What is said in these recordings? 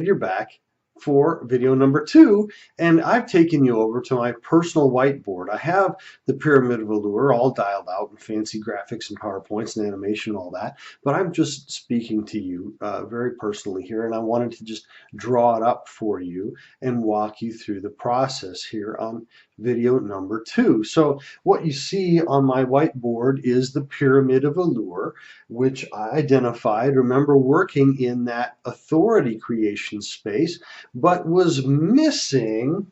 you're back for video number 2, and I've taken you over to my personal whiteboard. I have the Pyramid of Allure all dialed out and fancy graphics and PowerPoints and animation and all that, but I'm just speaking to you very personally here, and I wanted to just draw it up for you and walk you through the process here on video number 2. So what you see on my whiteboard is the Pyramid of Allure, which I identified, remember, working in that authority creation space, but was missing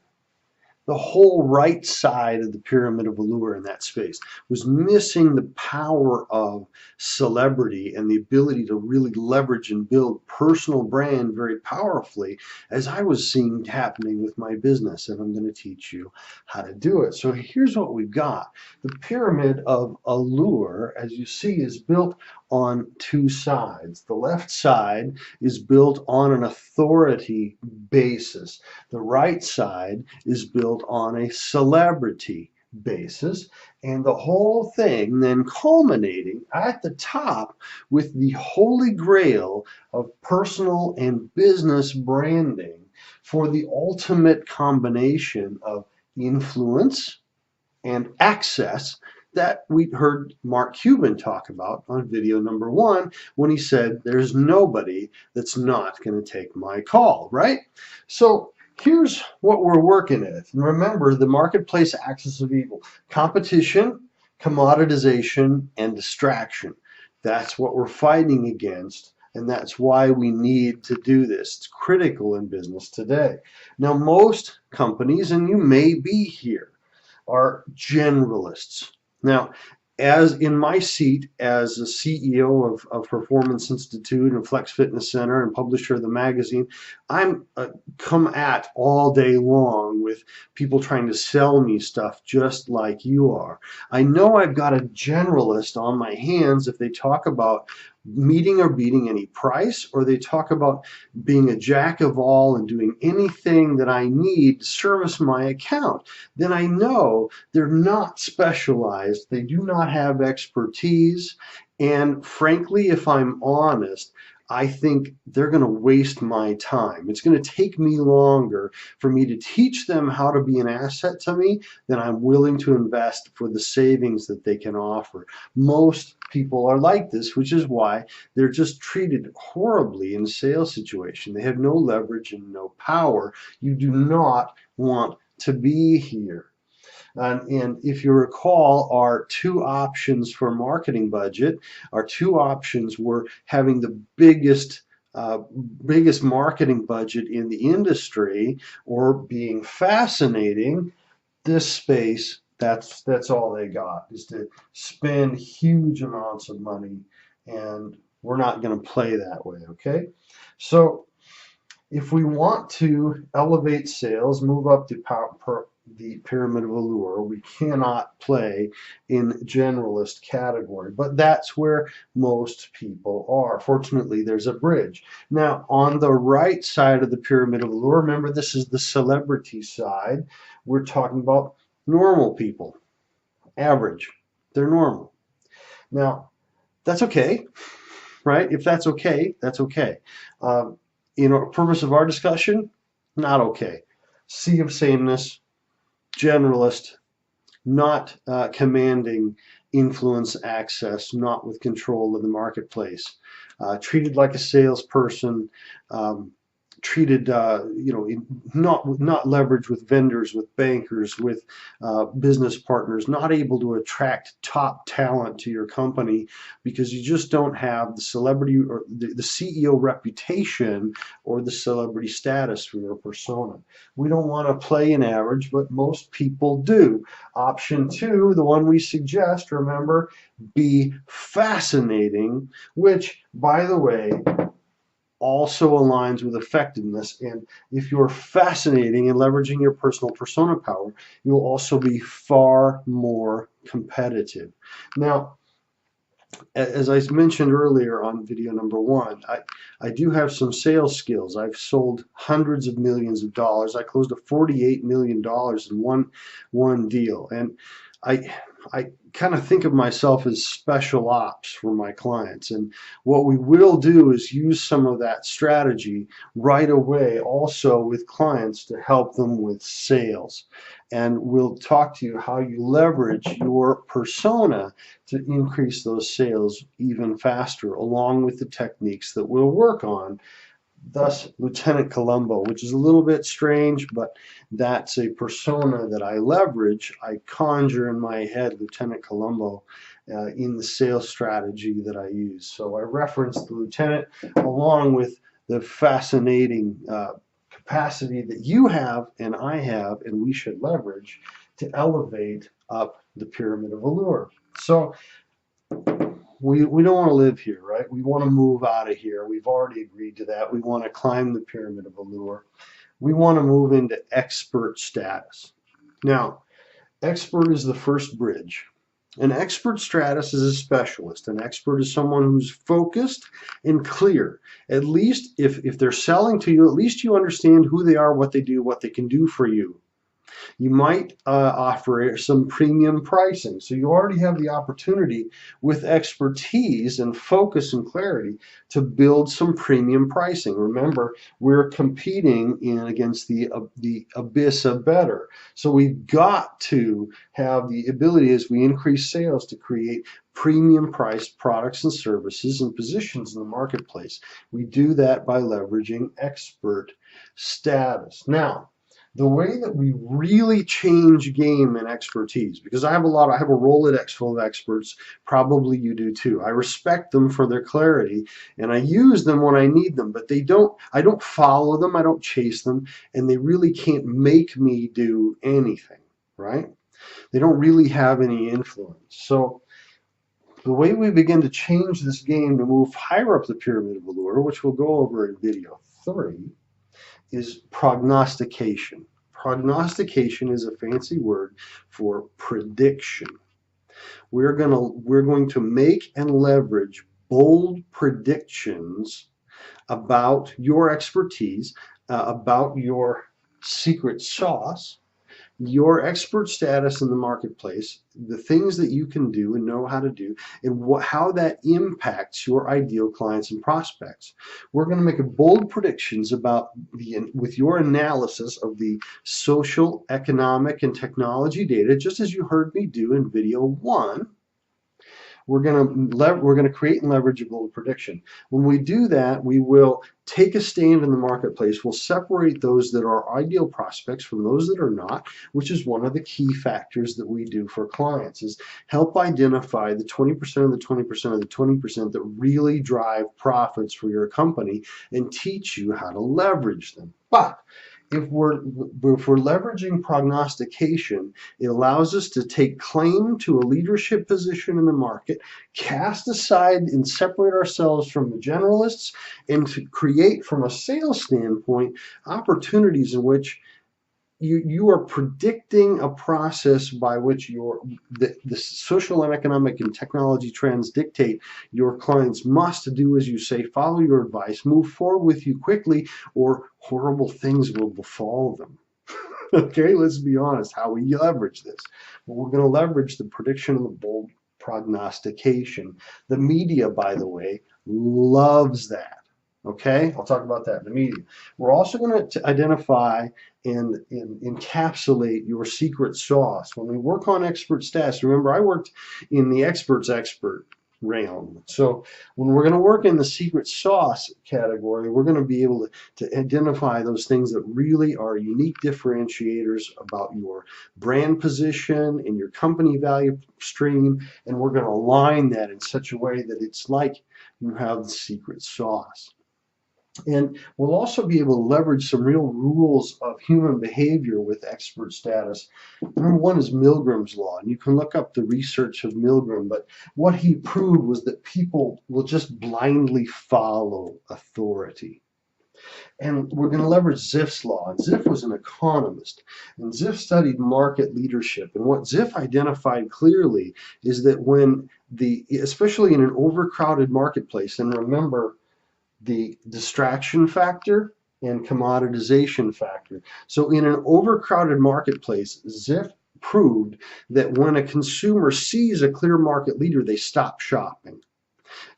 the whole right side of the Pyramid of Allure in that space, was missing the power of celebrity and the ability to really leverage and build personal brand very powerfully, as I was seeing happening with my business, and I'm going to teach you how to do it. So here's what we've got. The Pyramid of Allure, as you see, is built on 2 sides. The left side is built on an authority basis. The right side is built on a celebrity basis, and the whole thing then culminating at the top with the holy grail of personal and business branding for the ultimate combination of influence and access that we heard Mark Cuban talk about on video number 1 when he said, there's nobody that's not going to take my call, right? So here's what we're working at. And remember, the marketplace axis of evil: competition, commoditization, and distraction. That's what we're fighting against, and that's why we need to do this. It's critical in business today. Now, most companies, and you may be here, are generalists. Now, as in my seat as the CEO of Performance Institute and Flex Fitness Center and publisher of the magazine, I'm come at all day long with people trying to sell me stuff just like you are. I know I've got a generalist on my hands if they talk about meeting or beating any price, or they talk about being a jack of all and doing anything that I need to service my account. Then I know they're not specialized, they do not have expertise, and frankly, if I'm honest, I think they're going to waste my time. It's going to take me longer for me to teach them how to be an asset to me than I'm willing to invest for the savings that they can offer. Most people are like this, which is why they're just treated horribly in a sales situation. They have no leverage and no power. You do not want to be here. And if you recall, our 2 options for marketing budget, our 2 options were having the biggest marketing budget in the industry, or being fascinating. This space, that's all they got, is to spend huge amounts of money, and we're not going to play that way, okay? So if we want to elevate sales, move up the Pyramid of Allure, we cannot play in generalist category, but that's where most people are. Fortunately, there's a bridge. Now, on the right side of the Pyramid of Allure, remember, this is the celebrity side. We're talking about normal people, average. They're normal. Now, that's okay, right? If that's okay, that's okay. Purpose of our discussion, not okay. Sea of sameness, generalist, not commanding influence, access, not with control of the marketplace, treated like a salesperson, treated, not leveraged with vendors, with bankers, with business partners, not able to attract top talent to your company because you just don't have the celebrity or the CEO reputation or the celebrity status for your persona. We don't want to play an average, but most people do. Option 2, the one we suggest, remember, be fascinating, which, by the way, also aligns with effectiveness. And if you're fascinating and leveraging your personal persona power, you'll also be far more competitive. Now, as I mentioned earlier on video number 1, I do have some sales skills. I've sold hundreds of millions of dollars. I closed a $48 million in one deal. And I kind of think of myself as special ops for my clients. And what we will do is use some of that strategy right away also with clients to help them with sales. And we'll talk to you how you leverage your persona to increase those sales even faster, along with the techniques that we'll work on. Thus, Lieutenant Columbo, which is a little bit strange, but that's a persona that I leverage. I conjure in my head Lieutenant Columbo in the sales strategy that I use. So I reference the lieutenant along with the fascinating capacity that you have and I have, and we should leverage to elevate up the pyramid of Allure. So we don't want to live here, right? We want to move out of here. We've already agreed to that. We want to climb the pyramid of Allure. We want to move into expert status. Now, expert is the first bridge. An expert status is a specialist. An expert is someone who's focused and clear. At least if they're selling to you, at least you understand who they are, what they do, what they can do for you. You might offer some premium pricing. So you already have the opportunity with expertise and focus and clarity to build some premium pricing. Remember, we're competing against the abyss of better. So we've got to have the ability as we increase sales to create premium priced products and services and positions in the marketplace. We do that by leveraging expert status. Now, the way that we really change game and expertise, because I have a Rolodex full of experts, probably you do too. I respect them for their clarity and I use them when I need them, but I don't follow them, I don't chase them, and they really can't make me do anything, right? They don't really have any influence. So the way we begin to change this game to move higher up the pyramid of Allure, which we'll go over in video 3, is prognostication. Prognostication is a fancy word for prediction. We're going to make and leverage bold predictions about your expertise, about your secret sauce, your expert status in the marketplace, the things that you can do and know how to do, and how that impacts your ideal clients and prospects. We're going to make bold predictions about with your analysis of the social, economic, and technology data, just as you heard me do in video 1. We're going to create and leverage a bold prediction. When we do that, we will take a stand in the marketplace. We'll separate those that are ideal prospects from those that are not, which is one of the key factors that we do for clients, is help identify the 20% of the 20% of the 20% that really drive profits for your company and teach you how to leverage them. But if we're leveraging prognostication, it allows us to take claim to a leadership position in the market, cast aside and separate ourselves from the generalists, and to create, from a sales standpoint, opportunities in which you are predicting a process by which the social and economic and technology trends dictate your clients must do as you say, follow your advice, move forward with you quickly, or horrible things will befall them. Okay, let's be honest, how we leverage this. Well, we're going to leverage the prediction of the bold prognostication. The media, by the way, loves that. Okay, I'll talk about that in the media. We're also going to identify and encapsulate your secret sauce. When we work on expert status, remember I worked in the expert realm. So when we're going to work in the secret sauce category, we're going to be able to identify those things that really are unique differentiators about your brand position and your company value stream, and we're going to align that in such a way that it's like you have the secret sauce. And we'll also be able to leverage some real rules of human behavior with expert status. Number one is Milgram's law, and you can look up the research of Milgram, but what he proved was that people will just blindly follow authority. And we're going to leverage Ziff's law. And Ziff was an economist, and Ziff studied market leadership. And what Ziff identified clearly is that especially in an overcrowded marketplace, and remember, the distraction factor and commoditization factor. So in an overcrowded marketplace, Ziff proved that when a consumer sees a clear market leader, they stop shopping.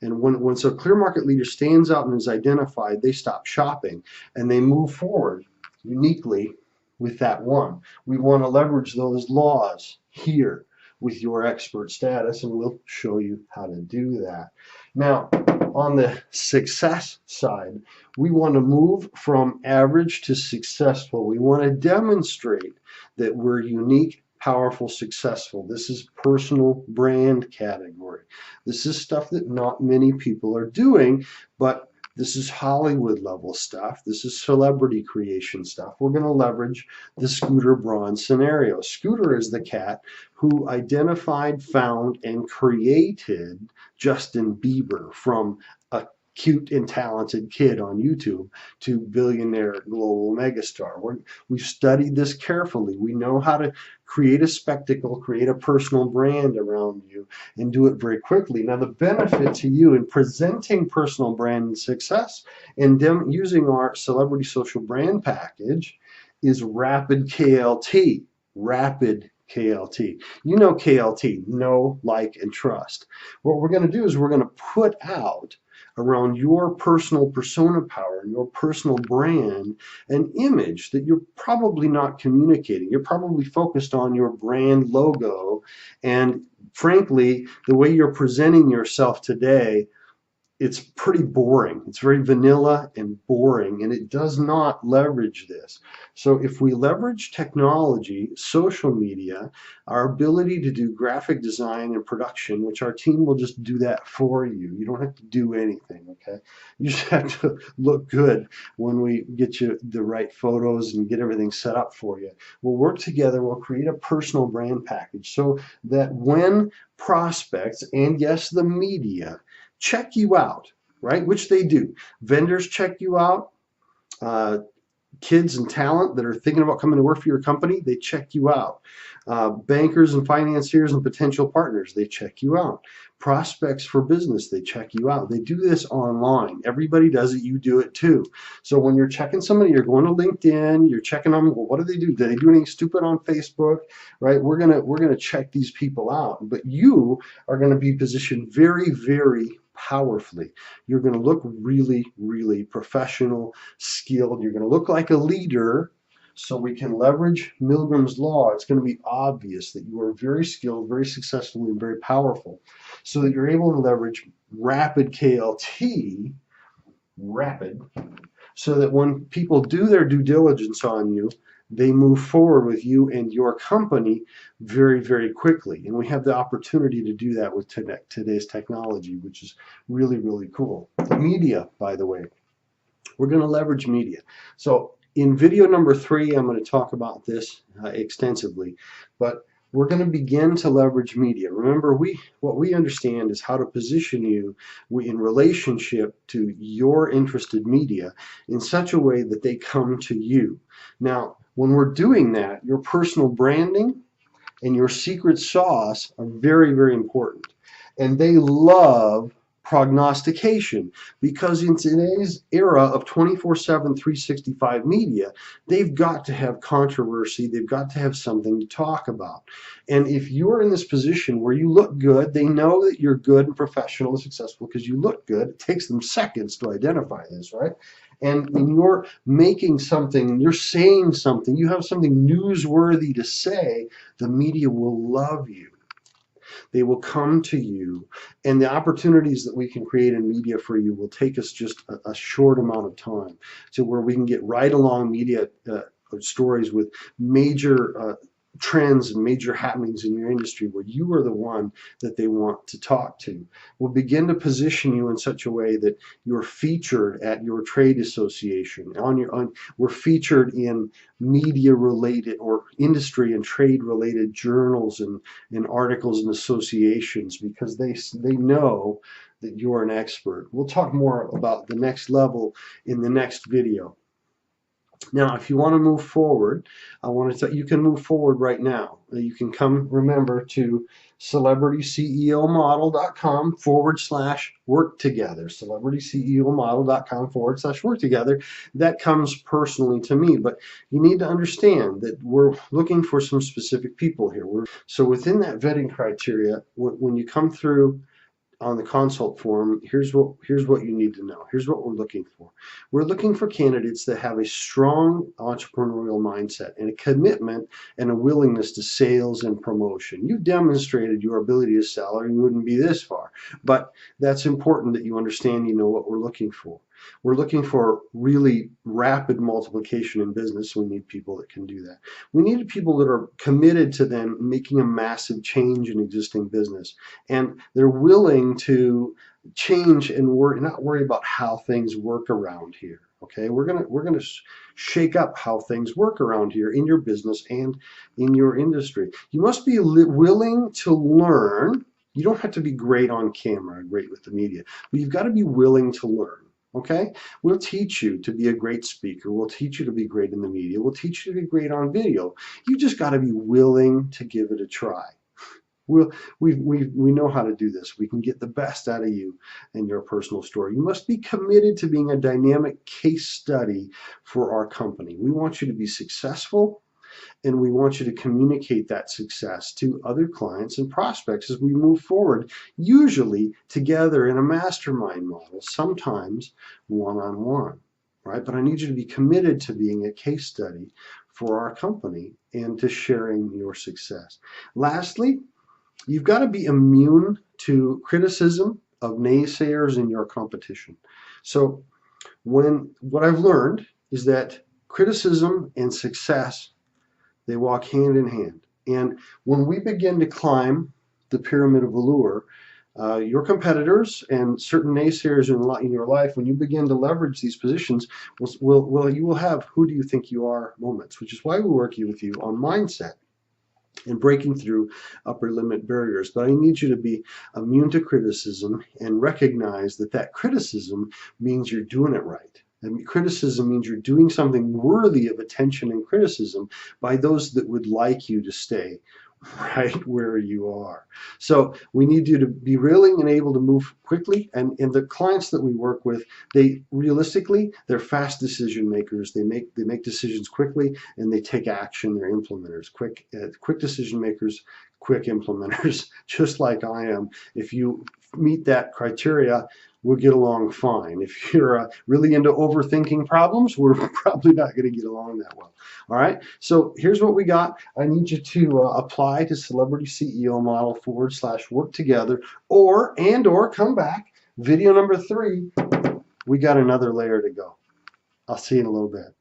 And when so a clear market leader stands out and is identified, they stop shopping and they move forward uniquely with that one. We want to leverage those laws here with your expert status, and we'll show you how to do that. Now, on the success side, we want to move from average to successful. We want to demonstrate that we're unique, powerful, successful. This is personal brand category. This is stuff that not many people are doing, but this is Hollywood level stuff. This is celebrity creation stuff. We're going to leverage the Scooter Braun scenario. Scooter is the cat who identified, found, and created Justin Bieber from a cute and talented kid on YouTube to billionaire global megastar. We've studied this carefully. We know how to create a spectacle, create a personal brand around you, and do it very quickly. Now, the benefit to you in presenting personal brand and success and using our celebrity social brand package is rapid KLT. Rapid KLT. You know KLT, know, like, and trust. What we're going to do is we're going to put out around your personal persona power and your personal brand an image that you're probably not communicating. You're probably focused on your brand logo, and frankly, the way you're presenting yourself today, it's pretty boring. It's very vanilla and boring, and it does not leverage this. So if we leverage technology, social media, our ability to do graphic design and production, which our team will just do that for you. You don't have to do anything, okay? You just have to look good when we get you the right photos and get everything set up for you. We'll work together, we'll create a personal brand package so that when prospects, and yes, the media, check you out, right? Which they do. Vendors check you out. Kids and talent that are thinking about coming to work for your company, they check you out. Bankers and financiers and potential partners, they check you out. Prospects for business, they check you out. They do this online. Everybody does it. You do it too. So when you're checking somebody, you're going to LinkedIn, you're checking them. Well, what do they do? Do they do anything stupid on Facebook? Right? We're gonna check these people out. But you are going to be positioned very, very powerfully. You're going to look really, really professional, skilled. You're going to look like a leader, so we can leverage Milgram's law. It's going to be obvious that you are very skilled, very successful, and very powerful, so that you're able to leverage rapid KLT, rapid, so that when people do their due diligence on you, they move forward with you and your company very, very quickly. And we have the opportunity to do that with today's technology, which is really, really cool. The media, by the way, we're going to leverage media. So in video number 3, I'm going to talk about this extensively, but we're going to begin to leverage media. Remember, what we understand is how to position you in relationship to your interested media in such a way that they come to you. Now, when we're doing that, your personal branding and your secret sauce are very, very important. And they love prognostication, because in today's era of 24/7, 365 media, they've got to have controversy. They've got to have something to talk about. And if you're in this position where you look good, they know that you're good and professional and successful because you look good. It takes them seconds to identify this, right? And when you're making something, you're saying something, you have something newsworthy to say, the media will love you. They will come to you, and the opportunities that we can create in media for you will take us just a short amount of time to where we can get right along media stories with major trends and major happenings in your industry where you are the one that they want to talk to. We'll begin to position you in such a way that you're featured at your trade association. We're featured in media related or industry and trade related journals and articles and associations, because they know that you're an expert. We'll talk more about the next level in the next video. Now, if you want to move forward, I want to tell you can move forward right now. You can come, remember, to celebrityceomodel.com/work together. Celebrityceomodel.com/work together. That comes personally to me, but you need to understand that we're looking for some specific people here. So within that vetting criteria, when you come through on the consult form, here's what you need to know. Here's what we're looking for. We're looking for candidates that have a strong entrepreneurial mindset and a commitment and a willingness to sales and promotion. You've demonstrated your ability to sell, or you wouldn't be this far. But that's important that you understand, you know what we're looking for. We're looking for really rapid multiplication in business. We need people that can do that. We need people that are committed to then making a massive change in existing business, and they're willing to change and not worry about how things work around here. Okay, we're gonna shake up how things work around here in your business and in your industry. You must be willing to learn. You don't have to be great on camera, great with the media, but you've got to be willing to learn. Okay, we'll teach you to be a great speaker. We'll teach you to be great in the media. We'll teach you to be great on video. You just got to be willing to give it a try. We know how to do this. We can get the best out of you and your personal story. You must be committed to being a dynamic case study for our company. We want you to be successful, and we want you to communicate that success to other clients and prospects as we move forward, usually together in a mastermind model, sometimes one-on-one, right? But I need you to be committed to being a case study for our company and to sharing your success. Lastly, you've got to be immune to criticism of naysayers in your competition. So what I've learned is that criticism and success, they walk hand in hand. And when we begin to climb the pyramid of Allure, your competitors and certain naysayers in your life, when you begin to leverage these positions, you will have who do you think you are moments, which is why we're working with you on mindset and breaking through upper limit barriers. But I need you to be immune to criticism and recognize that that criticism means you're doing it right. And criticism means you're doing something worthy of attention and criticism by those that would like you to stay right where you are. So we need you to be willing and able to move quickly. And the clients that we work with, they're fast decision makers. They make decisions quickly, and they take action. They're implementers, quick decision makers, quick implementers, just like I am. If you meet that criteria, we'll get along fine. If you're really into overthinking problems, we're probably not going to get along that well. All right, so here's what we got. I need you to apply to Celebrity CEO Model /work together, or come back. Video number 3, we got another layer to go. I'll see you in a little bit.